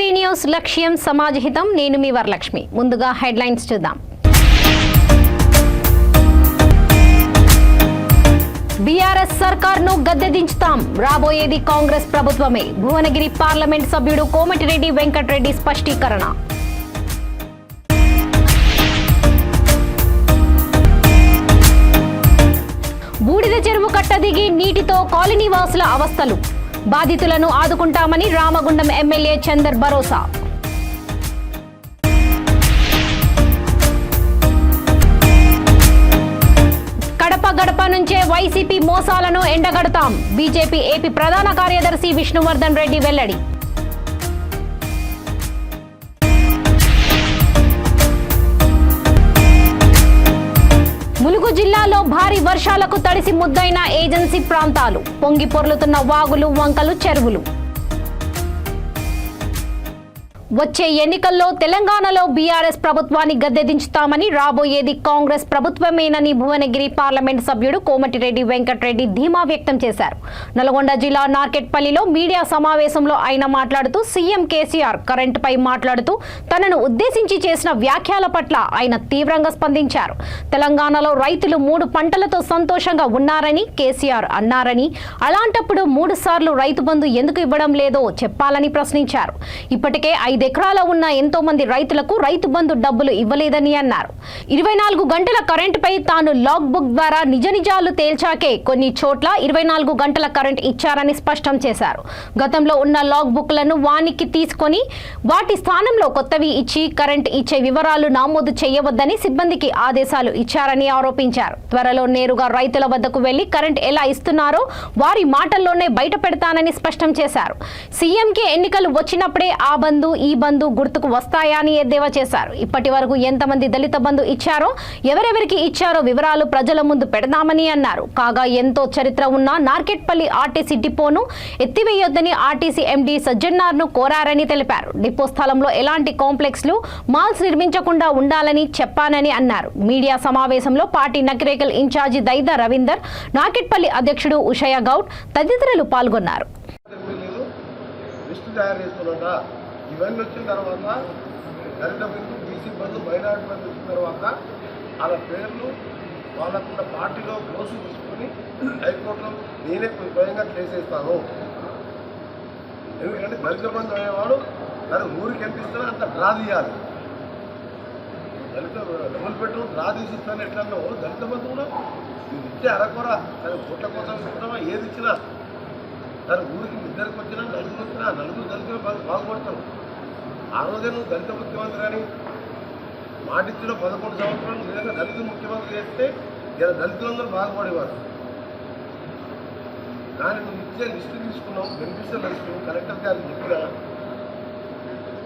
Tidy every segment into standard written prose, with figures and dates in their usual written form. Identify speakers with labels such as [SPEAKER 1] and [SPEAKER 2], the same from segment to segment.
[SPEAKER 1] వి3 news లక్ష్యం సమాజహితం. నేను మీ వరలక్ష్మి. ముందుగా హెడ్లైన్స్ చూద్దాం. బీఆర్ఎస్ సర్కార్ను గద్దెదించుతాం, రాబోయేది కాంగ్రెస్ ప్రభుత్వమే. భువనగిరి పార్లమెంట్ సభ్యుడు కోమటిరెడ్డి వెంకటరెడ్డి స్పష్టీకరణ. బూడిద చెరువు కట్ట దిగి నీటితో కాలనీ వాసుల అవస్థలు. బాధితులను ఆదుకుంటామని రామగుండం ఎమ్మెల్యే చందర్ భరోసా. కడప గడప నుంచే వైసీపీ మోసాలను ఎండగడతాం, బీజేపీ ఏపీ ప్రధాన కార్యదర్శి విష్ణువర్ధన్ రెడ్డి వెల్లడి. ములుగు జిల్లాలో భారీ వర్షాలకు తడిసి ముద్దైన ఏజెన్సీ ప్రాంతాలు. పొంగి పొర్లుతున్న వాగులు, వంకలు, చెరువులు. వచ్చే ఎన్నికల్లో తెలంగాణలో బీఆర్ఎస్ ప్రభుత్వాన్ని గద్దెదించుతామని, రాబోయేది కాంగ్రెస్ ప్రభుత్వమేనని భువనగిరి పార్లమెంట్ సభ్యుడు కోమటిరెడ్డి వెంకటరెడ్డి ధీమా వ్యక్తం చేశారు. నల్గొండ జిల్లా నార్కెట్పల్లిలో మీడియా సమావేశంలో ఆయన మాట్లాడుతూ సీఎం కేసీఆర్ కరెంటుపై మాట్లాడుతూ తనను ఉద్దేశించి చేసిన వ్యాఖ్యల పట్ల ఆయన తీవ్రంగా స్పందించారు. తెలంగాణలో రైతులు 3 పంటలతో సంతోషంగా ఉన్నారని కేసీఆర్ అన్నారని, అలాంటప్పుడు 3 సార్లు రైతు బంధు ఎందుకు ఇవ్వడం లేదో చెప్పాలని ప్రశ్నించారు. ఇప్పటికే 5 ఎకరాల ఉన్న ఎంతో మంది రైతులకు రైతు బంధు డబ్బులు ఇవ్వలేదని అన్నారు. 24 గంటల కరెంటుపై తాను లాగ్ బుక్ ద్వారా నిజాలు తేల్చాకే కొన్ని చోట్ల 24 గంటల కరెంట్ ఇచ్చారని స్పష్టం చేశారు. గతంలో ఉన్న లాగ్ బుక్లను వానికి తీసుకొని వాటి స్థానంలో కొత్తవి ఇచ్చి కరెంట్ ఇచ్చే వివరాలు నమోదు చేయవద్దని సిబ్బందికి ఆదేశాలు ఇచ్చారని ఆరోపించారు. త్వరలో నేరుగా రైతుల వద్దకు వెళ్లి కరెంట్ ఎలా ఇస్తున్నారో వారి మాటల్లోనే బయట పెడతానని స్పష్టం చేశారు. సీఎంకి ఎన్నికలు వచ్చినప్పుడే ఆ బంధు ఈ బంధు గుర్తుకు వస్తాయా అని ఎద్దేవా చేశారు. ఇప్పటి వరకు ఎంతమంది దళిత బంధు ఇచ్చారో, ఎవరెవరికి ఇచ్చారో వివరాలు ప్రజల ముందు పెడదామని అన్నారు. కాగా ఎంతో చరిత్ర ఉన్న నార్కెట్పల్లి ఆర్టీసీ డిపోను ఎత్తివేయొద్దని ఆర్టీసీ ఎండీ సజ్జన్నార్ను కోరారని తెలిపారు. డిపో స్థలంలో ఎలాంటి కాంప్లెక్స్లు, మాల్స్ నిర్మించకుండా ఉండాలని చెప్పానని అన్నారు. మీడియా సమావేశంలో పార్టీ నకిరేకల్ ఇన్ఛార్జి దైదా రవీందర్, నార్కెట్పల్లి అధ్యక్షుడు ఉషయ గౌడ్ తదితరులు పాల్గొన్నారు.
[SPEAKER 2] ఇవన్నీ వచ్చిన తర్వాత దళిత బంధు, బీసీ బంధు, మైనారిటీ బంధు వచ్చిన తర్వాత వాళ్ళ పేర్లు వాళ్ళకున్న పార్టీలో కోర్సు తీసుకొని హైకోర్టులో నేనే స్వయంగా కేసేస్తాను. ఎందుకంటే దళిత బంధు అనేవాడు తన ఊరికి ఎంత ఇస్తానో అంత డ్రా తీయాలి. దళిత డబుల్ బెడ్రూమ్ డ్రా తీసిస్తాను ఎట్లన్నా దళిత బంధు కూడా ఇది ఇచ్చే అరకొర తన కోట్ల కోసం ఇస్తున్నామా, ఏది ఇచ్చినా తన ఊరికి 2 వచ్చినా 4 వచ్చినా 4 దళితులు బాగుపడతారు. ఆ రోజే నువ్వు దళిత ముఖ్యమంత్రి అని మాటిచ్చిన 11 సంవత్సరాలు నిజంగా దళిత ముఖ్యమంత్రి చేస్తే ఇలా దళితులందరూ బాగుపడేవారు. కానీ నువ్వు ఇచ్చే లిస్టు తీసుకున్నావు, బెనిఫిషియల్ లిస్టు కలెక్టర్ గారికి చెప్పినా,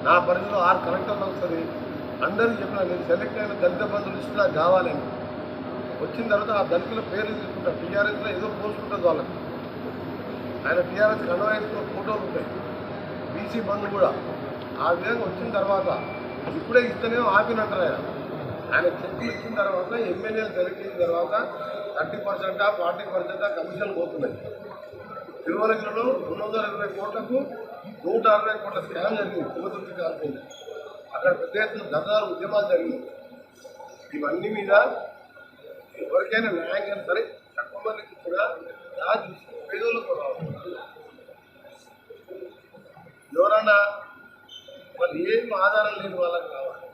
[SPEAKER 2] నా పరిధిలో 6 కలెక్టర్లు వస్తుంది, అందరికీ చెప్పినా నేను సెలెక్ట్ అయిన దళిత బంధు లిస్టు నాకు కావాలని. వచ్చిన తర్వాత ఆ దళితుల పేర్లు తీసుకుంటాను. టీఆర్ఎస్లో ఏదో పోల్చుకుంటుంది వాళ్ళకి. ఆయన టీఆర్ఎస్ కన్వాయిస్లో ఫోటోలు ఉంటాయి, బీసీ బంధు కూడా. ఆ విధంగా వచ్చిన తర్వాత ఇప్పుడే ఇస్తేనే ఆపినంటారు. ఆయన చెక్కులు ఇచ్చిన తర్వాత ఎమ్మెల్యేలు సెలెక్ట్ అయిన తర్వాత 30% 40% కమిషన్ పోతున్నాయి. తిరుమలగిరిలో 220 కోట్లకు 160 కోట్ల స్కామ్ జరిగింది. తిరుమతి కాల్పోయింది. అక్కడ పెద్ద ఎత్తున దళాలు ఉద్యమాలు జరిగినాయి. ఇవన్నీ మీద ఎవరికైనా న్యాయం కానీ సరే తక్కువ మందికి కూడా రాజు పేదోళ్ళకు ఎవరన్నా వాళ్ళు ఏం ఆధారం లేని వాళ్ళకి కావాలి.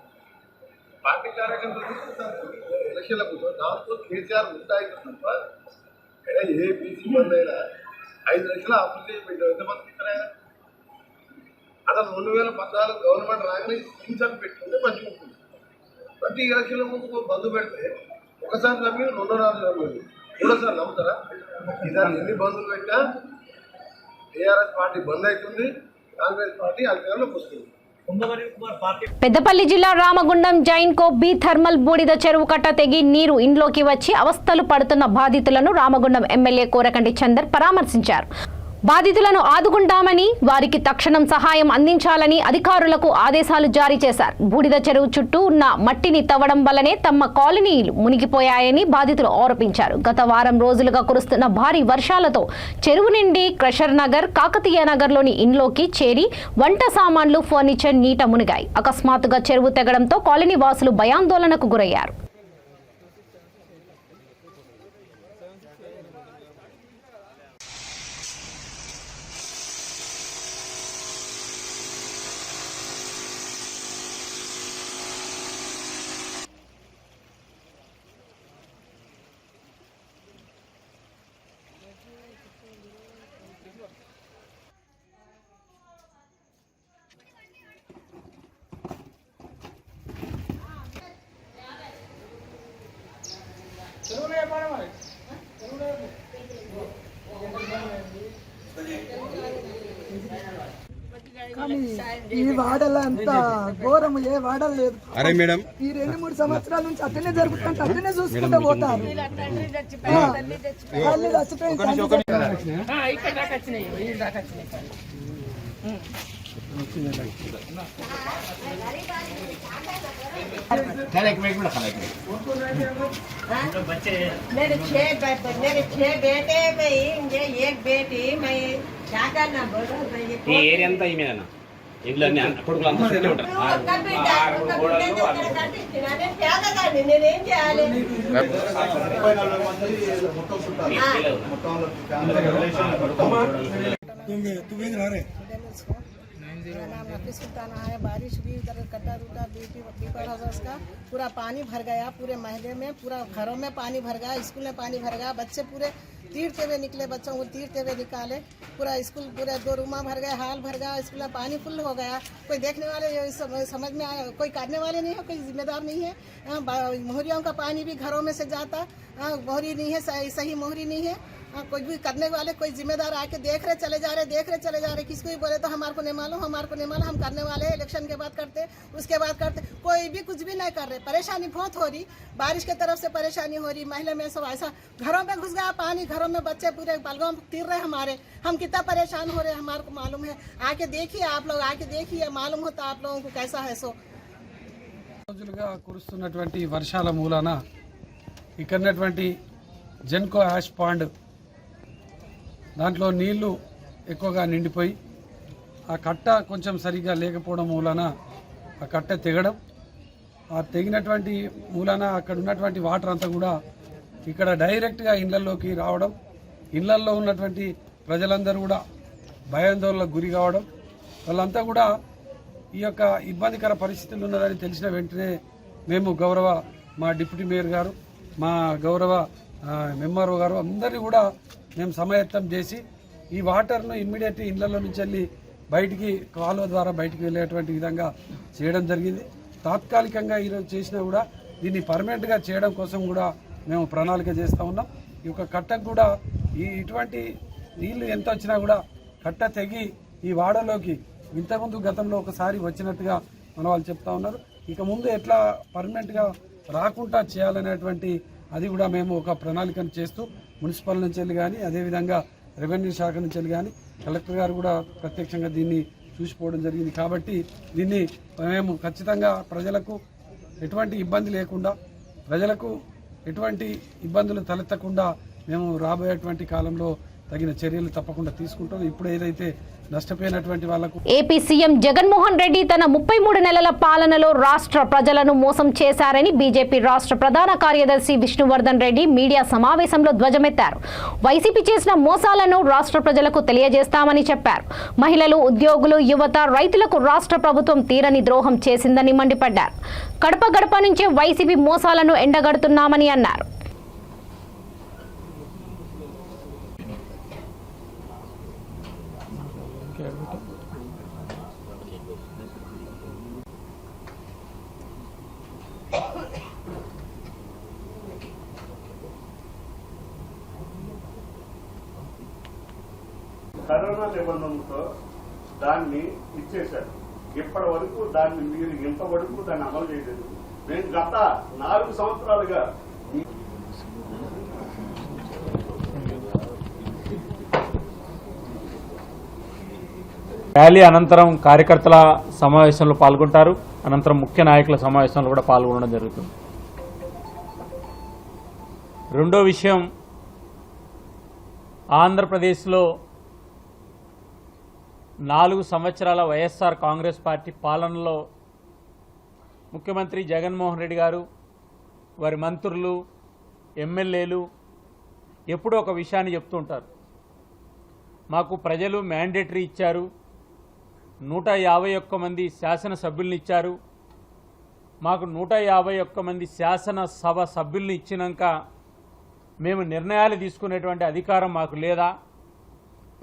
[SPEAKER 2] పార్టీ కార్యకర్తలు తీసుకుంటారు ఎలక్షన్లకు, దాంతో కేసీఆర్ ఉంటాయి తప్ప ఏ బీసీ బంధు అయినా 5 లక్షలు అప్లై చేసి పెట్టారు. ఎంతమందికి ఇక్కడ అసలు 2014 గవర్నమెంట్ రాగానే స్కీమ్స్ అని పెట్టుకుంటే మంచిగా ఉంటుంది. ప్రతి ఎలక్షన్ల ముందు బంధు పెడితే ఒకసారి నమ్మి 2 నమ్మింది, 3సారి నమ్ముతారా? ఈసారి ఎన్ని బంధువులు పెట్టినా టీఆర్ఎస్ పార్టీ బంద్ అవుతుంది, కాంగ్రెస్ పార్టీ అధికారంలోకి వస్తుంది.
[SPEAKER 1] పెద్దపల్లి జిల్లా రామగుండం జైన్కో బి థర్మల్ బూడిద చెరువు కట్ట తెగి నీరు ఇంట్లోకి వచ్చి అవస్థలు పడుతున్న బాధితులను రామగుండం ఎమ్మెల్యే కోరకంటి చందర్ పరామర్శించారు. బాధితులను ఆదుకుంటామని, వారికి తక్షణం సహాయం అందించాలని అధికారులకు ఆదేశాలు జారీ చేశారు. బూడిద చెరువు చుట్టూ ఉన్న మట్టిని తవ్వడం వల్లనే తమ కాలనీలు మునిగిపోయాయని బాధితులు ఆరోపించారు. గత వారం రోజులుగా కురుస్తున్న భారీ వర్షాలతో చెరువు నిండి క్రషర్ నగర్, కాకతీయ నగర్లోని ఇండ్లోకి చేరి వంట సామాన్లు, ఫర్నిచర్ నీట మునిగాయి. అకస్మాత్తుగా చెరువు తెగడంతో కాలనీ వాసులు భయాందోళనకు గురయ్యారు.
[SPEAKER 3] కానీ ఈ వాడల అంత ఘోరం ఏ వాడలు లేదు.
[SPEAKER 4] అరే మేడం,
[SPEAKER 3] ఈ 2-3 సంవత్సరాల నుంచి అట్టనే జరుగుతుంటే అట్టనే చూసుకుంటూ పోతారు. తల్లి చచ్చిపోయింది.
[SPEAKER 5] मेरे 6 बेटे भाई, एक बेटी, मैं क्या करना बोल रहा हूँ.
[SPEAKER 6] ఈ ఏరియా అంతా ఈ మీదనా ఇంట్లో అన్ని కొడుకులు అంతా చుట్టే ఉంటారు.
[SPEAKER 5] నేనేం చేయాలి? मेरा नाम नफीस सुल्ताना है. बारिश भी इधर कटा रूटा पीपल हाउस का पूरा पानी भर गया. पूरे महल्ले में, पूरा घरों में पानी भर गया. स्कूल में पानी भर गया. बच्चे पूरे तीरते हुए निकले. बच्चों को तीरते हुए निकाले. पूरा स्कूल, पूरे 2 रूमा भर गया, हाल भर गया. स्कूल में पानी फुल हो गया. कोई देखने वाले समझ में आया, कोई काटने वाले नहीं है, कोई जिम्मेदार नहीं है. मोहरियों का पानी भी घरों में से जाता. मोहरी नहीं है, सही मोहरी नहीं है. कोई भी करने वाले, कोई जिम्मेदार आके देख रहे चले जा रहे. किसको भी बोले तो हमारे को नहीं मालूम, हम करने वाले हैं. इलेक्शन के बाद करते, उसके बाद करते. कोई भी कुछ भी नहीं कर रहे. परेशानी बहुत हो रही. बारिश की तरफ से परेशानी हो रही. महिला में सब ऐसा घरों में घुस गया पानी. घरों में बच्चे पूरे बलगों तीर रहे हमारे. हम कितना परेशान हो रहे हैं हमारे को मालूम है. आके देखिए आप लोग, आके देखिए, मालूम होता आप लोगों को कैसा है. सो
[SPEAKER 7] రోజులుగా కురుస్తున్నటువంటి వర్షాల మూలాన ఇక్కడటువంటి జెన్కో యాష్ పాండ్ దాంట్లో నీళ్లు ఎక్కువగా నిండిపోయి ఆ కట్ట కొంచెం సరిగ్గా లేకపోవడం మూలాన ఆ కట్ట తెగడం, ఆ తెగినటువంటి మూలాన అక్కడ ఉన్నటువంటి వాటర్ అంతా కూడా ఇక్కడ డైరెక్ట్గా ఇళ్లలోకి రావడం, ఇళ్లల్లో ఉన్నటువంటి ప్రజలందరూ కూడా భయాందోళనకు గురి కావడం, వాళ్ళంతా కూడా ఈ యొక్క ఇబ్బందికర పరిస్థితులు ఉన్నదని తెలిసిన వెంటనే మేము గౌరవ మా డిప్యూటీ మేయర్ గారు, మా గౌరవ ఎంఆర్ఓ గారు అందరినీ కూడా మేము సమాయత్తం చేసి ఈ వాటర్ను ఇమ్మీడియట్ ఇళ్లలో నుంచి వెళ్ళి బయటికి కాలువ ద్వారా బయటికి వెళ్ళేటువంటి విధంగా చేయడం జరిగింది. తాత్కాలికంగా ఈరోజు చేసినా కూడా దీన్ని పర్మనెంట్గా చేయడం కోసం కూడా మేము ప్రణాళిక చేస్తూ ఉన్నాం. ఈ యొక్క కట్టకు కూడా ఇటువంటి నీళ్లు ఎంత వచ్చినా కూడా కట్ట తెగి ఈ వాడలోకి ఇంతకుముందు గతంలో ఒకసారి వచ్చినట్టుగా మన వాళ్ళు చెప్తా ఉన్నారు. ఇక ముందు ఎట్లా పర్మనెంట్గా రాకుండా చేయాలనేటువంటి అది కూడా మేము ఒక ప్రణాళికను చేస్తూ మున్సిపల్ నుంచి వెళ్ళి కానీ, అదేవిధంగా రెవెన్యూ శాఖ నుంచి వెళ్ళి కానీ, కలెక్టర్ గారు కూడా ప్రత్యక్షంగా దీన్ని చూసిపోవడం జరిగింది. కాబట్టి దీన్ని మేము ఖచ్చితంగా ప్రజలకు ఎటువంటి ఇబ్బంది లేకుండా, ప్రజలకు ఎటువంటి ఇబ్బందులు తలెత్తకుండా మేము రాబోయేటువంటి కాలంలో తగిన చర్యలు తప్పకుండా తీసుకుంటాం. ఇప్పుడు ఏదైతే నష్టపోయినటువంటి వాళ్లకు
[SPEAKER 1] ఏపీ సీఎం జగన్మోహన్ రెడ్డి తన 33 నెలల పాలనలో రాష్ట్ర ప్రజలను మోసం చేశారని బీజేపీ రాష్ట్ర ప్రధాన కార్యదర్శి విష్ణువర్ధన్ రెడ్డి మీడియా సమావేశంలో ధ్వజమెత్తారు. వైసీపీ చేసిన మోసాలను రాష్ట్ర ప్రజలకు తెలియజేస్తామని చెప్పారు. మహిళలు, ఉద్యోగులు, యువత, రైతులకు రాష్ట్ర ప్రభుత్వం తీరని ద్రోహం చేసిందని మండిపడ్డారు. గడప గడప నుంచే వైసీపీ మోసాలను ఎండగడుతున్నామని అన్నారు.
[SPEAKER 8] కరోనా నిబంధనలతో దాన్ని ఇచ్చేశారు. ఇప్పటి వరకు దాన్ని మీరు ఇంతవరకు దాన్ని అమలు చేయలేదు. మేము గత 4 సంవత్సరాలుగా
[SPEAKER 4] ర్యాలీ అనంతరం కార్యకర్తల సమావేశంలో పాల్గొంటారు. అనంతరం ముఖ్య నాయకుల సమావేశంలో కూడా పాల్గొనడం జరుగుతుంది. రెండో విషయం, ఆంధ్రప్రదేశ్లో 4 సంవత్సరాల వైఎస్ఆర్ కాంగ్రెస్ పార్టీ పాలనలో ముఖ్యమంత్రి జగన్మోహన్ రెడ్డి గారు, వారి మంత్రులు, ఎమ్మెల్యేలు ఎప్పుడూ ఒక విషయాన్ని చెప్తుంటారు. మాకు ప్రజలు మ్యాండేటరీ ఇచ్చారు, 151 మంది శాసనసభ్యుల్ని ఇచ్చారు, మాకు 151 మంది శాసనసభ సభ్యుల్ని ఇచ్చినాక మేము నిర్ణయాలు తీసుకునేటువంటి అధికారం మాకు లేదా,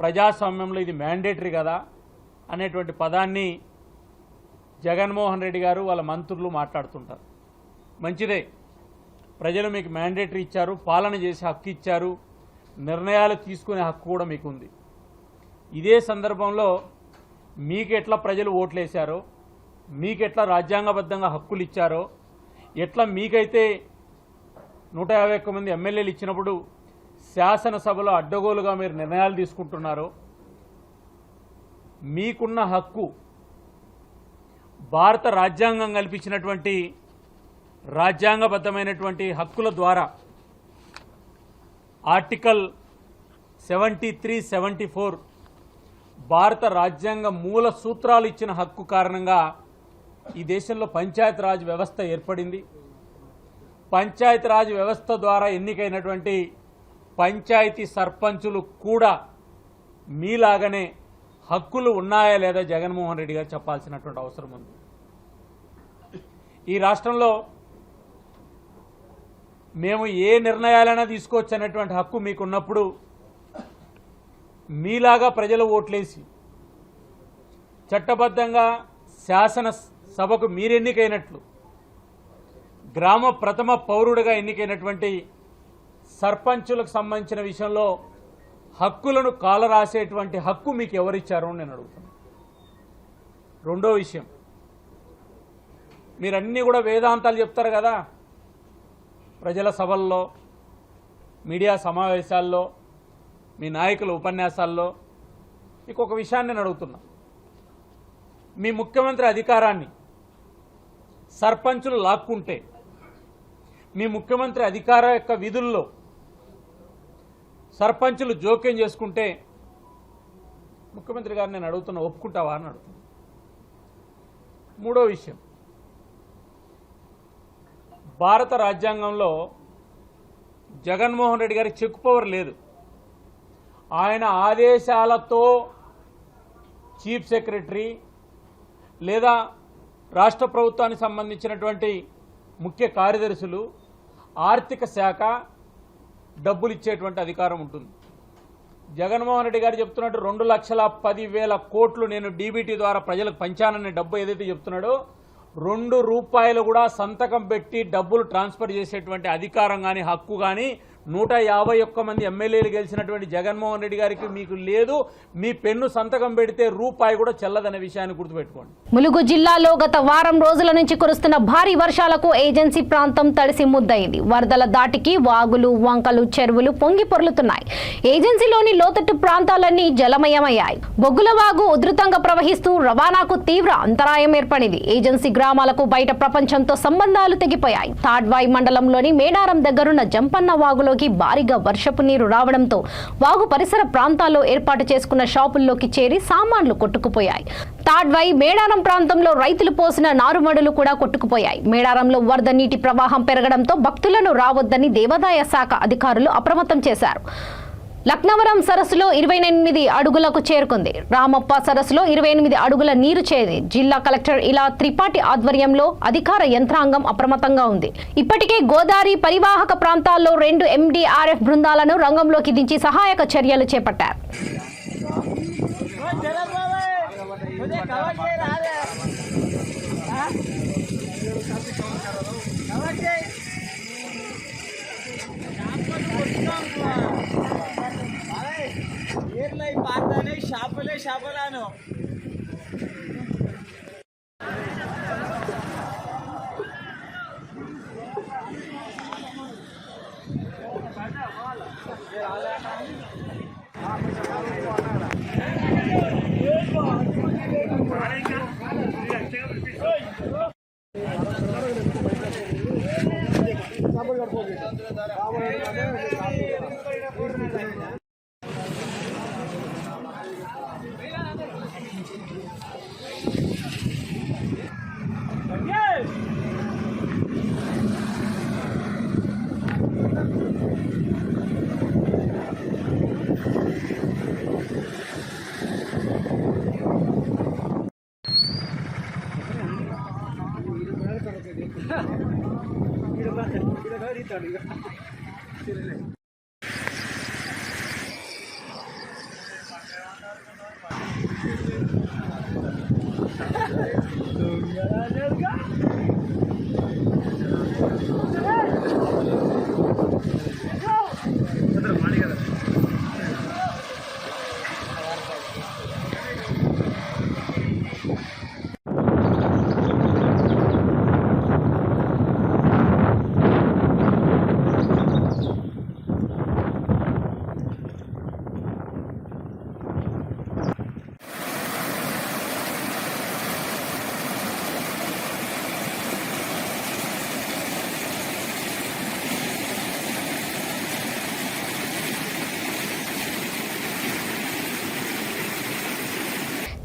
[SPEAKER 4] ప్రజాస్వామ్యంలో ఇది మ్యాండేటరీ కదా అనేటువంటి పదాన్ని జగన్మోహన్ రెడ్డి గారు వాళ్ళ మంత్రులు మాట్లాడుతుంటారు. మంచిదే, ప్రజలు మీకు మ్యాండేటరీ ఇచ్చారు, పాలన చేసే హక్కు ఇచ్చారు, నిర్ణయాలు తీసుకునే హక్కు కూడా మీకు ఉంది. ఇదే సందర్భంలో మీకు ఎట్లా ప్రజలు ఓట్లేశారో, మీకు ఎట్లా రాజ్యాంగబద్ధంగా హక్కులు ఇచ్చారో, ఎట్లా మీకైతే 151 మంది ఎమ్మెల్యేలు ఇచ్చినప్పుడు శాసనసభలో అడ్డగోలుగా మీరు నిర్ణయాలు తీసుకుంటున్నారో, మీకున్న హక్కు భారత రాజ్యాంగం కల్పించినటువంటి రాజ్యాంగబద్ధమైనటువంటి హక్కుల ద్వారా ఆర్టికల్ 73, 74 భారత రాజ్యాంగ మూల సూత్రాలు ఇచ్చిన హక్కు కారణంగా ఈ దేశంలో పంచాయతీరాజ్ వ్యవస్థ ఏర్పడింది. పంచాయతీరాజ్ వ్యవస్థ ద్వారా ఎన్నికైనటువంటి పంచాయతీ సర్పంచులు కూడా మీలాగనే హక్కులు ఉన్నాయా లేదా జగన్మోహన్ రెడ్డి గారు చెప్పాల్సినటువంటి అవసరం ఉంది. ఈ రాష్ట్రంలో మేము ఏ నిర్ణయాలైనా తీసుకోవచ్చు అనేటువంటి హక్కు మీకున్నప్పుడు మీలాగా ప్రజలు ఓట్లేసి చట్టబద్ధంగా శాసనసభకు మీరెన్నికైనట్లు గ్రామ ప్రథమ పౌరుడిగా ఎన్నికైనటువంటి సర్పంచులకు సంబంధించిన విషయంలో హక్కులను కాలరాసేటువంటి హక్కు మీకు ఎవరిచ్చారో నేను అడుగుతున్నాను. రెండో విషయం, మీరన్నీ కూడా వేదాంతాలు చెప్తారు కదా ప్రజల సభల్లో, మీడియా సమావేశాల్లో, మీ నాయకుల ఉపన్యాసాల్లో. మీకు ఒక విషయాన్ని నేను అడుగుతున్నా, మీ ముఖ్యమంత్రి అధికారాన్ని సర్పంచులు లాక్కుంటే, మీ ముఖ్యమంత్రి అధికార యొక్క విధుల్లో సర్పంచులు జోక్యం చేసుకుంటే ముఖ్యమంత్రి గారు నేను అడుగుతున్నా, ఒప్పుకుంటావా అని అడుగుతున్నా. మూడో విషయం, భారత రాజ్యాంగంలో జగన్మోహన్ రెడ్డి గారికి చెక్ పవర్ లేదు. ఆయన ఆదేశాలతో చీఫ్ సెక్రటరీ లేదా రాష్ట్ర ప్రభుత్వానికి సంబంధించినటువంటి ముఖ్య కార్యదర్శులు, ఆర్థిక శాఖ డబ్బులు ఇచ్చేటువంటి అధికారం ఉంటుంది. జగన్మోహన్ రెడ్డి గారు చెప్తున్నట్టు 2,10,000 కోట్లు నేను డీబీటీ ద్వారా ప్రజలకు పంచాననే డబ్బు ఏదైతే చెప్తున్నాడో, 2 రూపాయలు కూడా సంతకం పెట్టి డబ్బులు ట్రాన్స్ఫర్ చేసేటువంటి అధికారం కానీ హక్కు కానీ 151 మంది ఎమ్మెల్యేలు గెలిచినటువంటి జగన్మోహన్ రెడ్డి గారికి మీకు లేదు. మీ పెన్ను సంతకం పెడితే రూపాయి కూడా చెల్లదనే విషయాన్ని గుర్తుపెట్టుకోండి.
[SPEAKER 1] ములుగు జిల్లాలో గత వారం రోజుల నుంచి కురుస్తున్న భారీ వర్షాలకు ఏజెన్సీ ప్రాంతం తడిసి ముద్దయింది. వరదల దాటికి వాగులు, వంకలు, చెరువులు పొంగి పొర్లుతున్నాయి. ఏజెన్సీలోని లోతట్టు ప్రాంతాలన్నీ జలమయమయ్యాయి. బొగ్గుల వాగు ఉధృతంగా ప్రవహిస్తూ రవాణాకు తీవ్ర అంతరాయం ఏర్పడింది. ఏజెన్సీ గ్రామాలకు బయట ప్రపంచంతో సంబంధాలు తెగిపోయాయి. తాడ్వాయి మండలంలోని మేడారం దగ్గరున్న జంపన్న వాగులో భారీగా వర్షపు నీరు రావడంతో వాగు పరిసర ప్రాంతాల్లో ఏర్పాటు చేసుకున్న షాపుల్లోకి చేరి సామాన్లు కొట్టుకుపోయాయి. తాడ్వాయి మేడారం ప్రాంతంలో రైతులు పోసిన నారుమడులు కూడా కొట్టుకుపోయాయి. మేడారంలో వరద నీటి ప్రవాహం పెరగడంతో భక్తులను రావద్దని దేవాదాయ శాఖ అధికారులు అప్రమత్తం చేశారు. లక్నవరం సరస్సులో 28 అడుగులకు చేరుకుంది. రామప్ప సరస్సులో 28 అడుగుల నీరు చేరింది. జిల్లా కలెక్టర్ ఇలా త్రిపాఠి ఆధ్వర్యంలో అధికార యంత్రాంగం అప్రమత్తంగా ఉంది. ఇప్పటికే గోదావరి పరివాహక ప్రాంతాల్లో 2 MDRF బృందాలను రంగంలోకి దించి సహాయక చర్యలు చేపట్టారు.
[SPEAKER 3] షాపులను
[SPEAKER 9] Yes,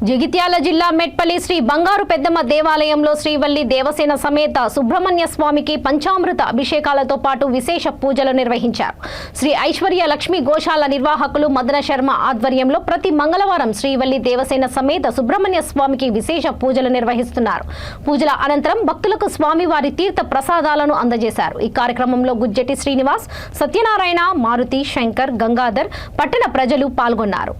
[SPEAKER 1] జగిత్యాల జిల్లా మెట్పల్లి శ్రీ బంగారు పెద్దమ్మ దేవాలయంలో శ్రీవల్లి దేవసేన సమేత సుబ్రహ్మణ్య స్వామికి పంచామృత అభిషేకాలతో పాటు విశేష పూజలు నిర్వహించారు. శ్రీ ఐశ్వర్య లక్ష్మీ గోశాల నిర్వాహకులు మదన శర్మ ఆధ్వర్యంలో ప్రతి మంగళవారం శ్రీవల్లి దేవసేన సమేత సుబ్రహ్మణ్య స్వామికి విశేష పూజలు నిర్వహిస్తున్నారు. పూజల అనంతరం భక్తులకు స్వామివారి తీర్థ ప్రసాదాలను అందజేశారు. ఈ కార్యక్రమంలో గుజ్జటి శ్రీనివాస్, సత్యనారాయణ, మారుతి, శంకర్, గంగాధర్, పట్టణ ప్రజలు పాల్గొన్నారు.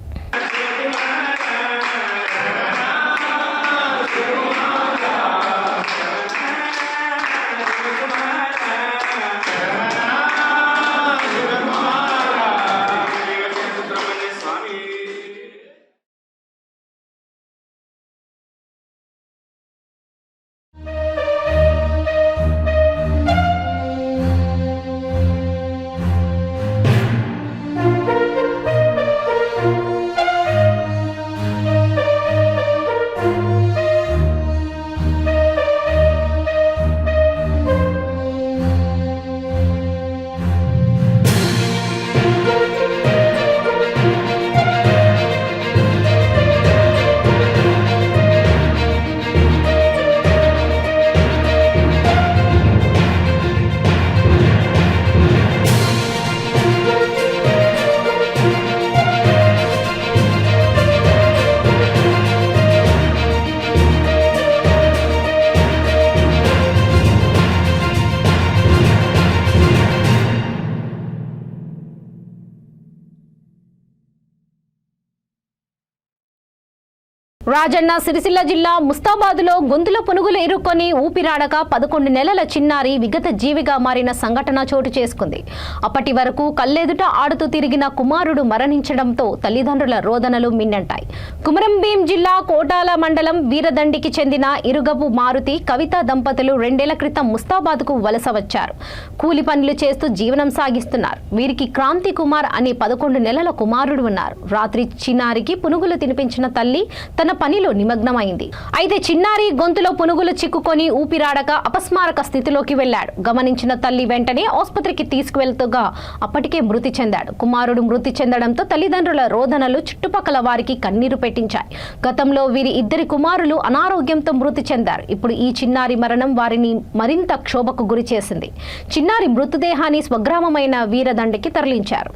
[SPEAKER 1] రాజన్న సిరిసిల్ల జిల్లా ముస్తాబాద్లో గొంతుల పునుగులు ఇరుక్కొని ఊపిరాడక 11 నెలల చిన్నారి విగత జీవిగా మారిన సంఘటన చోటు చేసుకుంది. అప్పటి వరకు కళ్ళెదుట ఆడుతూ తిరిగిన కుమారుడు మరణించడంతో తల్లిదండ్రుల రోదనలు మిన్నంటాయి. కుమరంభీం జిల్లా కోటాల మండలం వీరదండికి చెందిన ఇరుగపు మారుతి, కవిత దంపతులు 2 ఏళ్ల క్రితం ముస్తాబాద్కు వలస వచ్చారు. కూలి పనులు చేస్తూ జీవనం సాగిస్తున్నారు. వీరికి క్రాంతి కుమార్ అనే 11 నెలల కుమారుడు ఉన్నారు. రాత్రి చిన్నారికి పునుగులు తినిపించిన తల్లి తన పనిలో నిమగ్నమైంది. అయితే చిన్నారి గొంతులో పునుగులు చిక్కుకొని ఊపిరాడక అపస్మారక స్థితిలోకి వెళ్లాడు. గమనించిన తల్లి వెంటనే ఆసుపత్రికి తీసుకువెళ్తూగా అప్పటికే మృతి చెందాడు. కుమారుడు మృతి చెందడంతో తల్లిదండ్రుల రోదనలు చుట్టుపక్కల వారికి కన్నీరు పెట్టించాయి. గతంలో వీరి 2 కుమారులు అనారోగ్యంతో మృతి చెందారు. ఇప్పుడు ఈ చిన్నారి మరణం వారిని మరింత క్షోభకు గురి చేసింది. చిన్నారి మృతదేహాన్ని స్వగ్రామమైన వీరదండికి తరలించారు.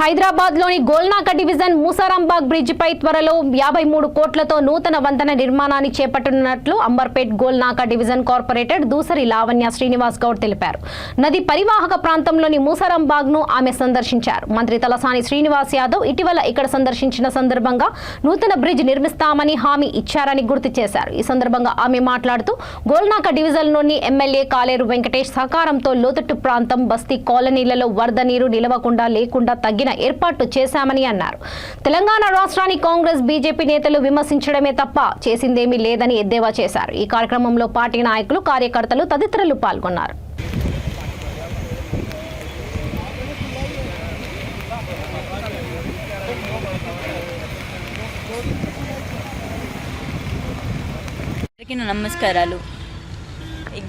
[SPEAKER 1] హైదరాబాద్ లోని గోల్నాక డివిజన్ మూసారాంబాగ్ బ్రిడ్జ్ పై త్వరలో 53 కోట్లతో నూతన వంతెన నిర్మాణాన్ని చేపట్టనున్నట్లు అంబర్పేట్ గోల్నాక డివిజన్ కార్పొరేటర్ దూసరి లావణ్య శ్రీనివాస్ గౌడ్ తెలిపారు. నది పరివాహక ప్రాంతంలోని మూసారాంబాగ్ ను ఆమె సందర్శించారు. మంత్రి తలసాని శ్రీనివాస్ యాదవ్ ఇటీవల ఇక్కడ సందర్శించిన సందర్భంగా నూతన బ్రిడ్జ్ నిర్మిస్తామని హామీ ఇచ్చారని గుర్తు చేశారు. ఈ సందర్భంగా ఆమె మాట్లాడుతూ గోల్నాక డివిజన్ లోని ఎమ్మెల్యే కాలేరు వెంకటేష్ సహకారంతో లోతట్టు ప్రాంతం బస్తీ కాలనీలలో వరద నీరు నిలవకుండా లేకుండా తగ్గిన ఏర్పాట్లు చేశామని అన్నారు. తెలంగాణ రాష్ట్రాన్ని కాంగ్రెస్ బీజేపీ నేతలు విమర్శించడమే తప్ప చేసిందేమీ లేదని ఎద్దేవా చేశారు. ఈ కార్యక్రమంలో పార్టీ నాయకులు, కార్యకర్తలు తదితరులు పాల్గొన్నారు.
[SPEAKER 9] నమస్కారాలు.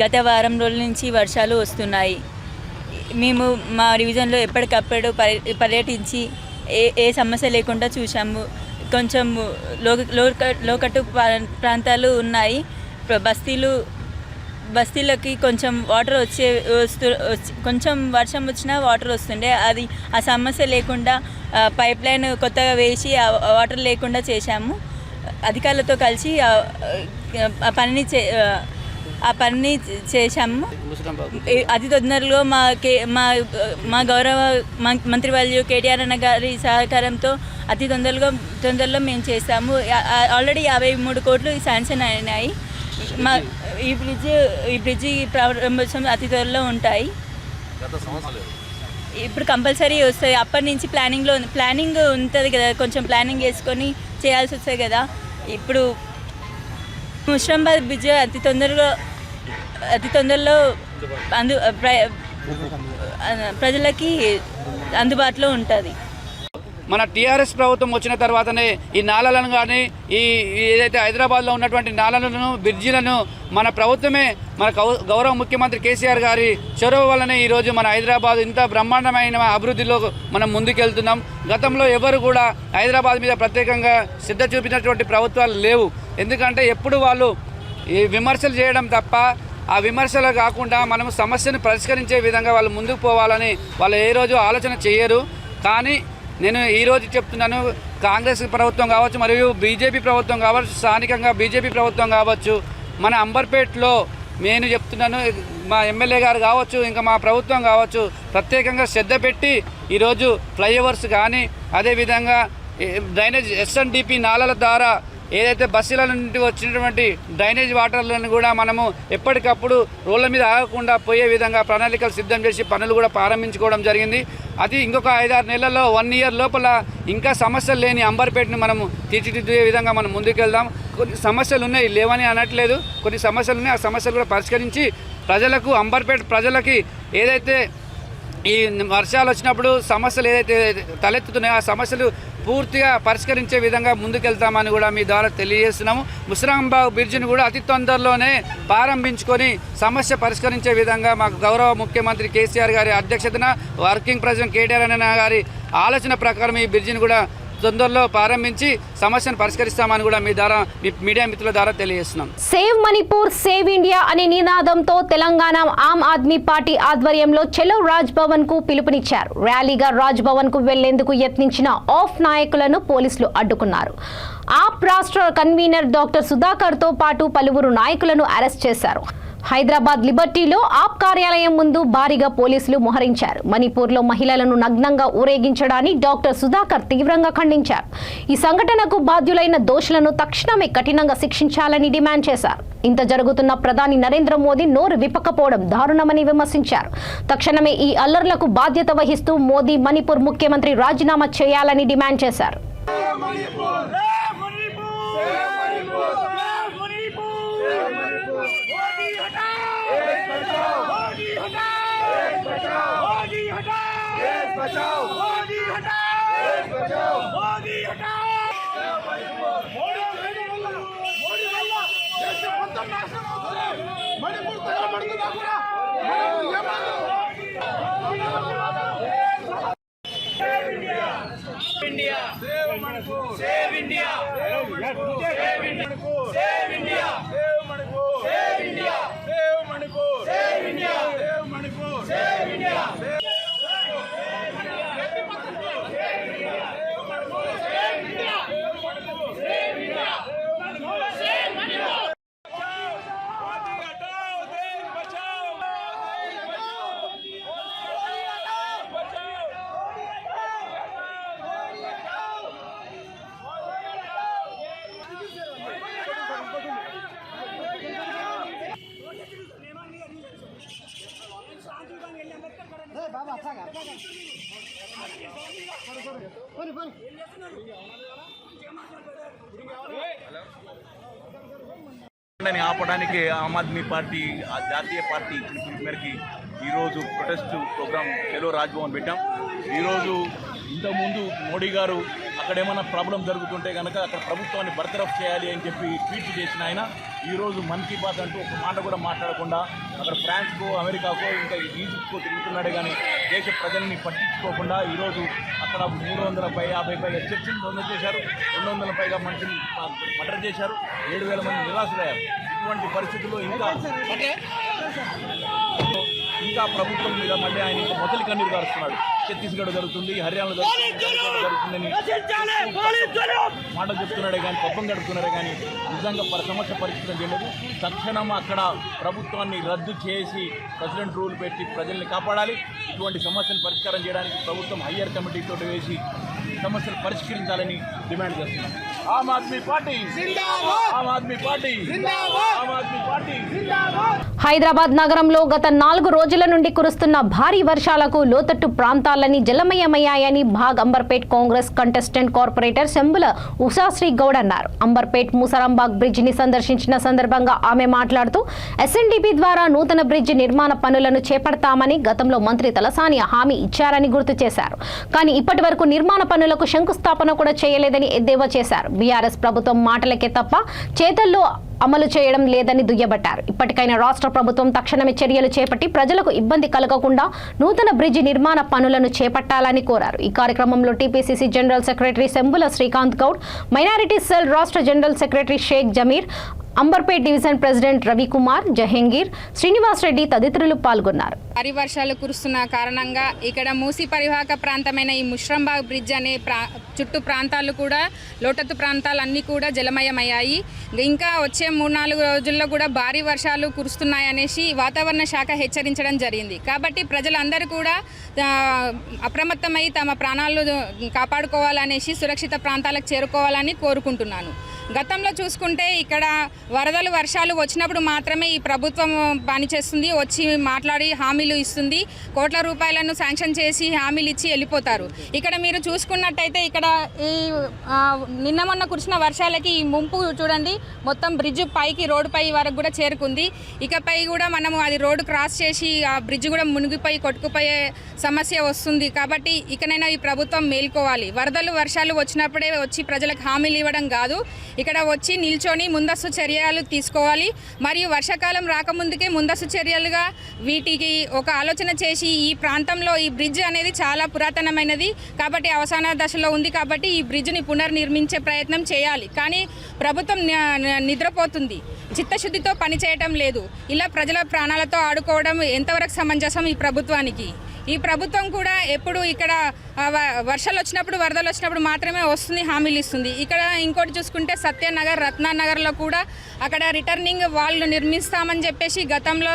[SPEAKER 9] గత వారం రోజుల నుంచి వర్షాలు వస్తున్నాయి. మేము మా డివిజన్లో ఎప్పటికప్పుడు పర్యటించి ఏ సమస్య లేకుండా చూసాము. కొంచెం లోకట్టు ప్రాంతాలు ఉన్నాయి. బస్తీలకి కొంచెం వాటర్ కొంచెం వర్షం వచ్చినా వాటర్ వస్తుండే. అది ఆ సమస్య లేకుండా పైప్ లైన్ కొత్తగా వేసి వాటర్ లేకుండా చేశాము. అధికారులతో కలిసి ఆ పనిని చేశాము. అతి తొందరలో మా గౌరవ మంత్రివర్యులు కేటీఆర్ అన్న గారి సహకారంతో అతి తొందరలో మేము చేస్తాము. ఆల్రెడీ 53 కోట్లు శాంక్షన్ అయినాయి. ఈ బ్రిడ్జి ప్రారంభోత్సవం అతి త్వరలో ఉంటాయి. ఇప్పుడు కంపల్సరీ వస్తాయి. అప్పటి నుంచి ప్లానింగ్ ఉంటుంది కదా, కొంచెం ప్లానింగ్ చేసుకొని చేయాల్సి వస్తుంది కదా. ఇప్పుడు ముషరాంబాద్ బ్రిడ్జ్ అతి తొందరలో ప్రజలకి అందుబాటులో ఉంటుంది.
[SPEAKER 10] మన టీఆర్ఎస్ ప్రభుత్వం వచ్చిన తర్వాతనే ఈ నాలలను కానీ ఏదైతే హైదరాబాద్లో ఉన్నటువంటి నాలలను, బ్రిడ్జిలను మన ప్రభుత్వమే, మన గౌరవ ముఖ్యమంత్రి కేసీఆర్ గారి చొరవ వల్లనే ఈరోజు మన హైదరాబాద్ ఇంత బ్రహ్మాండమైన అభివృద్ధిలో మనం ముందుకెళ్తున్నాం. గతంలో ఎవరు కూడా హైదరాబాద్ మీద ప్రత్యేకంగా శ్రద్ధ చూపినటువంటి ప్రభుత్వాలు లేవు. ఎందుకంటే ఎప్పుడు వాళ్ళు ఈ విమర్శలు చేయడం తప్ప ఆ విమర్శలు కాకుండా మనం సమస్యను పరిష్కరించే విధంగా వాళ్ళు ముందుకు పోవాలని వాళ్ళు ఏ రోజు ఆలోచన చేయరు. కానీ నేను ఈరోజు చెప్తున్నాను, కాంగ్రెస్ ప్రభుత్వం కావచ్చు, మరియు బీజేపీ ప్రభుత్వం కావచ్చు, స్థానికంగా బీజేపీ ప్రభుత్వం కావచ్చు, మన అంబర్పేట్లో నేను చెప్తున్నాను, మా ఎమ్మెల్యే గారు కావచ్చు, ఇంకా మా ప్రభుత్వం కావచ్చు, ప్రత్యేకంగా శ్రద్ధ పెట్టి ఈరోజు ఫ్లైఓవర్స్ కానీ, అదేవిధంగా డ్రైనేజ్ ఎస్ఎన్డిపి నాలల ద్వారా ఏదైతే బస్సుల నుండి వచ్చినటువంటి డ్రైనేజ్ వాటర్లను కూడా మనము ఎప్పటికప్పుడు రోడ్ల మీద ఆగకుండా పోయే విధంగా ప్రణాళికలు సిద్ధం చేసి పనులు కూడా ప్రారంభించుకోవడం జరిగింది. అది ఇంకొక 5-6 నెలల్లో 1 ఇయర్ లోపల ఇంకా సమస్యలు లేని అంబర్పేటను మనము తీర్చిదిద్దే విధంగా మనం ముందుకెళ్దాం. కొన్ని సమస్యలు ఉన్నాయి, లేవని అనట్లేదు, కొన్ని సమస్యలు ఉన్నాయి. ఆ సమస్యలు కూడా పరిష్కరించి ప్రజలకు, అంబర్పేట ప్రజలకి ఏదైతే ఈ వర్షాలు వచ్చినప్పుడు సమస్యలు ఏదైతే తలెత్తుతున్నాయో ఆ సమస్యలు పూర్తిగా పరిష్కరించే విధంగా ముందుకెళ్తామని కూడా మీ ద్వారా తెలియజేస్తున్నాము. ముషరాంబాగ్ బ్రిడ్జిని కూడా అతి తొందరలోనే ప్రారంభించుకొని సమస్య పరిష్కరించే విధంగా మాకు గౌరవ ముఖ్యమంత్రి కేసీఆర్ గారి అధ్యక్షతన, వర్కింగ్ ప్రెసిడెంట్ కేటీఆర్ అన్న గారి ఆలోచన ప్రకారం ఈ బ్రిడ్జిని కూడా తొందరలో ప్రారంభించి సమస్యను పరిష్కరిస్తామని కూడా మీ ద్వారా, మీడియా మిత్రుల ద్వారా తెలియజేస్తున్నాం.
[SPEAKER 1] సేవ్ మణిపూర్, సేవ్ ఇండియా అనే నినాదంతో తెలంగాణ ఆమ్ ఆద్మీ పార్టీ ఆధ్వర్యంలో చలో రాజ్ భవన్ కు పిలుపునిచ్చారు. ర్యాలీగా రాజ్ భవన్ కు వెళ్లేందుకు యత్నించిన ఆఫ్ నాయకులను పోలీసులు అడ్డుకున్నారు. ఆప్ రాష్ట్ర కన్వీనర్ డాక్టర్ సుధాకర్ తో పాటు పలువురు నాయకులను అరెస్ట్ చేశారు. హైదరాబాద్ లిబర్టీలో ఆప్ కార్యాలయం ముందు భారీగా పోలీసులు మోహరించారు. మణిపూర్లో మహిళలను నగ్నంగా ఊరేగించడాన్ని డాక్టర్ సుధాకర్ తీవ్రంగా ఖండించారు. ఈ సంఘటనకు బాధ్యులైన దోషులను తక్షణమే కఠినంగా శిక్షించాలని డిమాండ్ చేశారు. ఇంత జరుగుతున్న ప్రధాని నరేంద్ర మోదీ నోరు విప్పకపోవడం దారుణమని విమర్శించారు. తక్షణమే ఈ అల్లర్లకు బాధ్యత వహిస్తూ మోదీ మణిపూర్ ముఖ్యమంత్రి రాజీనామా చేయాలని డిమాండ్ చేశారు.
[SPEAKER 11] Save India! ఆపడానికి ఆమ్ ఆద్మీ పార్టీ ఆ జాతీయ పార్టీ ఇచ్చిన పిలుపు మేరకి ఈరోజు ప్రొటెస్ట్ ప్రోగ్రాం చెలో రాజ్భవన్ పెట్టాం. ఈరోజు ఇంతకుముందు మోడీ గారు అక్కడ ఏమైనా ప్రాబ్లం జరుగుతుంటే కనుక అక్కడ ప్రభుత్వాన్ని బర్తరఫ్ చేయాలి అని చెప్పి ట్వీట్ చేసిన ఆయన ఈరోజు మన్ కీ బాత్ అంటూ ఒక మాట కూడా మాట్లాడకుండా అక్కడ ఫ్రాన్స్కో అమెరికాకో ఇంకా ఈజిప్ట్కో తిరుగుతున్నాడే కానీ దేశ ప్రజల్ని పట్టించుకోకుండా ఈరోజు అక్కడ 350 పైగా చర్చిలు ధ్వంసం చేశారు, 200 పైగా మనుషులు మర్డర్ చేశారు, 7,000 మంది నిరాశలయ్యారు. ఇటువంటి పరిస్థితుల్లో ఇంకా ప్రభుత్వం మీద మళ్ళీ ఆయన ఇంకా మొదటి కన్నీరు గారుస్తున్నాడు. ఛత్తీస్గఢ్ జరుగుతుంది, హర్యానా జరుగుతుందని మాట చెప్తున్నాడే కానీ పబ్బం గడుపుతున్నాడే కానీ నిజంగా సమస్య పరిష్కారం చేయలేదు. తక్షణం అక్కడ ప్రభుత్వాన్ని రద్దు చేసి ప్రెసిడెంట్ రూల్ పెట్టి ప్రజల్ని కాపాడాలి. ఇటువంటి సమస్యను పరిష్కారం చేయడానికి ప్రభుత్వం హయ్యర్ కమిటీతో వేసి సమస్యలు పరిష్కరించాలని డిమాండ్ చేస్తున్నాం. Aam Aadmi party Aam Aadmi party Aam Aadmi party.
[SPEAKER 1] Hyderabad నగరంలో గత 4 రోజుల నుండి కురుస్తున్న భారీ వర్షాలకు లోతట్టు ప్రాంతాలన్నీ జలమయమయ్యాయని భాగ్ అంబర్పేట్ కాంగ్రెస్ కంటెస్టెంట్ కార్పొరేటర్ శంబుల ఉషాశ్రీ గౌడ్ అన్నారు. అంబర్పేట్ ముసరాంబాగ్ బ్రిడ్జ్ ని సందర్శించిన సందర్భంగా ఆమె మాట్లాడుతూ ఎస్ఎన్డిపి ద్వారా నూతన బ్రిడ్జ్ నిర్మాణ పనులను చేపడతామని గతంలో మంత్రి తలసాని హామీ ఇచ్చారని గుర్తు చేశారు. కానీ ఇప్పటి వరకు నిర్మాణ పనులకు శంకుస్థాపన కూడా చేయలేదని ఎద్దేవా చేశారు. బీఆర్ఎస్ ప్రభుత్వం మాటలకే తప్ప చేతల్లో అమలు చేయడం లేదని దుయ్యబట్టారు. ఇప్పటికైనా రాష్ట్ర ప్రభుత్వం తక్షణమే చర్యలు చేపట్టి ప్రజలకు ఇబ్బంది కలగకుండా నూతన బ్రిడ్జి నిర్మాణ పనులను చేపట్టాలని కోరారు. ఈ కార్యక్రమంలో TPCC general secretary Shambula Srikanth Goud, minority cell రాష్ట్ర general secretary Sheikh Zameer, Amberpet division president Ravikumar, Jahangir, Srinivas Reddy తదితరులు పాల్గొన్నారు.
[SPEAKER 12] భారీ వర్షాలు కురుస్తున్న కారణంగా ఇక్కడ మూసీ పరివాహక ప్రాంతమైన ఈ ముష్రంబాగ్ బ్రిడ్జ్ అనే చుట్టూ ప్రాంతాలు కూడా లోతట్టు ప్రాంతాలన్నీ కూడా జలమయమయ్యాయి. ఇంకా వచ్చే 3-4 రోజుల్లో కూడా భారీ వర్షాలు కురుస్తున్నాయనేసి వాతావరణ శాఖ హెచ్చరించడం జరిగింది. కాబట్టి ప్రజలందరూ కూడా అప్రమత్తమై తమ ప్రాణాలు కాపాడుకోవాలనేసి సురక్షిత ప్రాంతాలకు చేరుకోవాలని కోరుకుంటున్నాను. గతంలో చూసుకుంటే ఇక్కడ వరదలు వర్షాలు వచ్చినప్పుడు మాత్రమే ఈ ప్రభుత్వం పనిచేస్తుంది, వచ్చి మాట్లాడి హామీలు ఇస్తుంది, కోట్ల రూపాయలను శాంక్షన్ చేసి హామీలు ఇచ్చి వెళ్ళిపోతారు. ఇక్కడ మీరు చూసుకున్నట్టయితే ఇక్కడ ఈ నిన్న మొన్న కురిసిన వర్షాలకి ఈ ముంపు చూడండి, మొత్తం బ్రిడ్జ్ పైకి రోడ్డు పై వరకు కూడా చేరుకుంది. ఇకపై కూడా మనము అది రోడ్డు క్రాస్ చేసి ఆ బ్రిడ్జ్ కూడా మునిగిపోయి కొట్టుకుపోయే సమస్య వస్తుంది. కాబట్టి ఇకనైనా ఈ ప్రభుత్వం మేల్కోవాలి. వరదలు వర్షాలు వచ్చినప్పుడే వచ్చి ప్రజలకు హామీలు ఇవ్వడం కాదు, ఇక్కడ వచ్చి నిల్చొని ముందస్తు చర్యలు తీసుకోవాలి. మరియు వర్షాకాలం రాకముందుకే ముందస్తు చర్యలుగా వీటికి ఒక ఆలోచన చేసి ఈ ప్రాంతంలో ఈ బ్రిడ్జ్ అనేది చాలా పురాతనమైనది కాబట్టి అవసాన దశలో ఉంది కాబట్టి ఈ బ్రిడ్జ్ని పునర్నిర్మించే ప్రయత్నం చేయాలి. కానీ ప్రభుత్వం నిద్రపోతుంది, చిత్తశుద్ధితో పనిచేయటం లేదు. ఇలా ప్రజల ప్రాణాలతో ఆడుకోవడం ఎంతవరకు సమంజసం ఈ ప్రభుత్వానికి? ఈ ప్రభుత్వం కూడా ఎప్పుడు ఇక్కడ వర్షాలు వచ్చినప్పుడు వరదలు వచ్చినప్పుడు మాత్రమే వస్తుంది, హామీలు ఇస్తుంది. ఇక్కడ ఇంకోటి చూసుకుంటే సత్యనగర్, రత్నానగర్లో కూడా అక్కడ రిటర్నింగ్ వాళ్ళు నిర్మిస్తామని చెప్పేసి గతంలో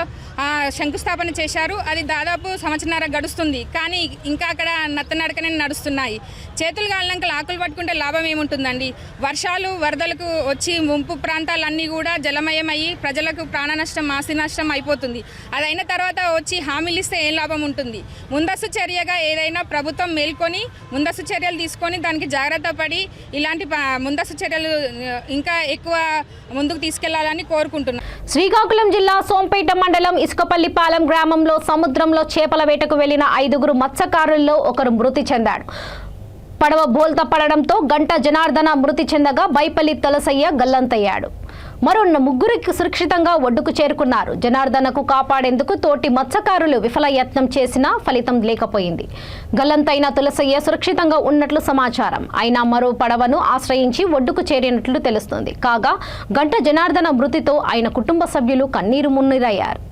[SPEAKER 12] శంకుస్థాపన చేశారు. అది దాదాపు సంవత్సరన్నర గడుస్తుంది, కానీ ఇంకా అక్కడ నత్తనడకనే నడుస్తున్నాయి. చేతులు కాలినాక ఆకులు పట్టుకుంటే లాభం ఏముంటుందండి? వర్షాలు వరదలకు వచ్చి ముంపు ప్రాంతాలన్నీ కూడా జలమయమయ్యి ప్రజలకు ప్రాణ నష్టం, ఆస్తి నష్టం అయిపోతుంది. అది అయిన తర్వాత వచ్చి హామీలు ఇస్తే ఏం లాభం ఉంటుంది? ముందస్తు చర్యగా ఏదైనా ప్రభుత్వం మేల్కొని ముందస్తు చర్యలు తీసుకొని దానికి జాగ్రత్త పడి ఇలాంటి ముందస్తు చర్యలు ఇంకా ఎక్కువ ముందుకు తీసుకెళ్లాలని కోరుకుంటున్నాను.
[SPEAKER 1] శ్రీకాకుళం జిల్లా సోంపేట మండలం ఇసుకపల్లిపాలెం గ్రామంలో సముద్రంలో చేపల వేటకు వెళ్లిన 5 మత్స్యకారుల్లో ఒకరు మృతి చెందాడు. పడవ బోల్తా పడడంతో గంట జనార్దన మృతి చెందగా బైపల్లి తలసయ్య గల్లంతయ్యాడు. మరో 3 సురక్షితంగా ఒడ్డుకు చేరుకున్నారు. జనార్దనకు కాపాడేందుకు తోటి మత్స్యకారులు విఫల యత్నం చేసినా ఫలితం లేకపోయింది. గల్లంతైన తులసయ్య సురక్షితంగా ఉన్నట్లు సమాచారం. అయినా మరో పడవను ఆశ్రయించి ఒడ్డుకు చేరినట్లు తెలుస్తుంది. కాగా గంట జనార్దన మృతితో ఆయన కుటుంబ సభ్యులు కన్నీరు మున్నీరయ్యారు.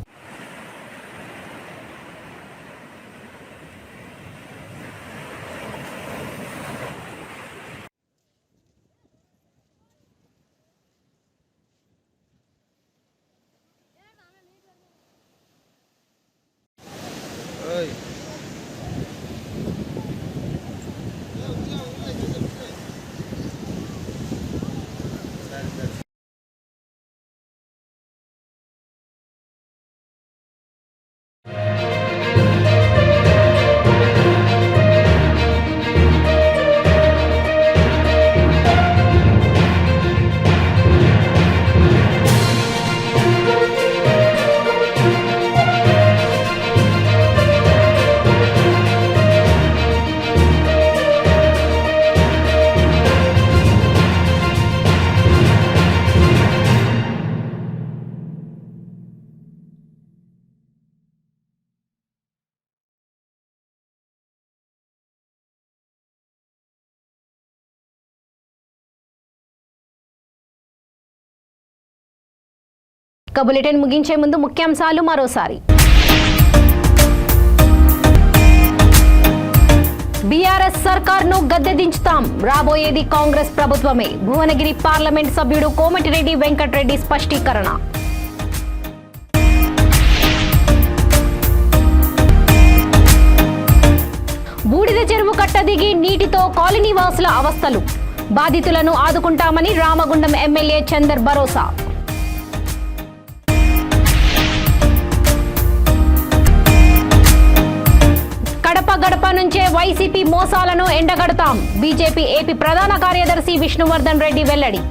[SPEAKER 1] బులెటిన్ ముగించే ముందు ముఖ్యాంశాలు మరోసారి. బీఆర్ఎస్ సర్కార్ను గద్దె దించుతాం, రాబోయేది కాంగ్రెస్ ప్రభుత్వమే. భువనగిరి పార్లమెంట్ సభ్యుడు కోమటిరెడ్డి వెంకటరెడ్డి స్పష్టీకరణ. బూడిద చెరువు కట్ట దిగి నీటితో కాలనీ వాసుల అవస్థలు. బాధితులను ఆదుకుంటామని రామగుండం ఎమ్మెల్యే చందర్ భరోసా. కడప గడప నుంచే వైసీపీ మోసాలను ఎండగడతాం, బీజేపీ ఏపీ ప్రధాన కార్యదర్శి విష్ణువర్ధన్ రెడ్డి వెల్లడి.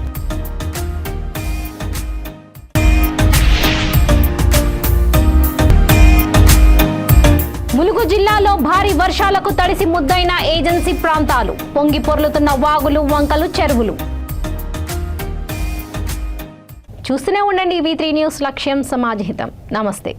[SPEAKER 1] ములుగు జిల్లాలో భారీ వర్షాలకు తడిసి ముద్దైన ఏజెన్సీ ప్రాంతాలు. పొంగి పొర్లుతున్న వాగులు, వంకలు, చెరువులు. చూస్తూనే ఉండండి V3 న్యూస్, లక్ష్యం సమాజహితం. నమస్తే.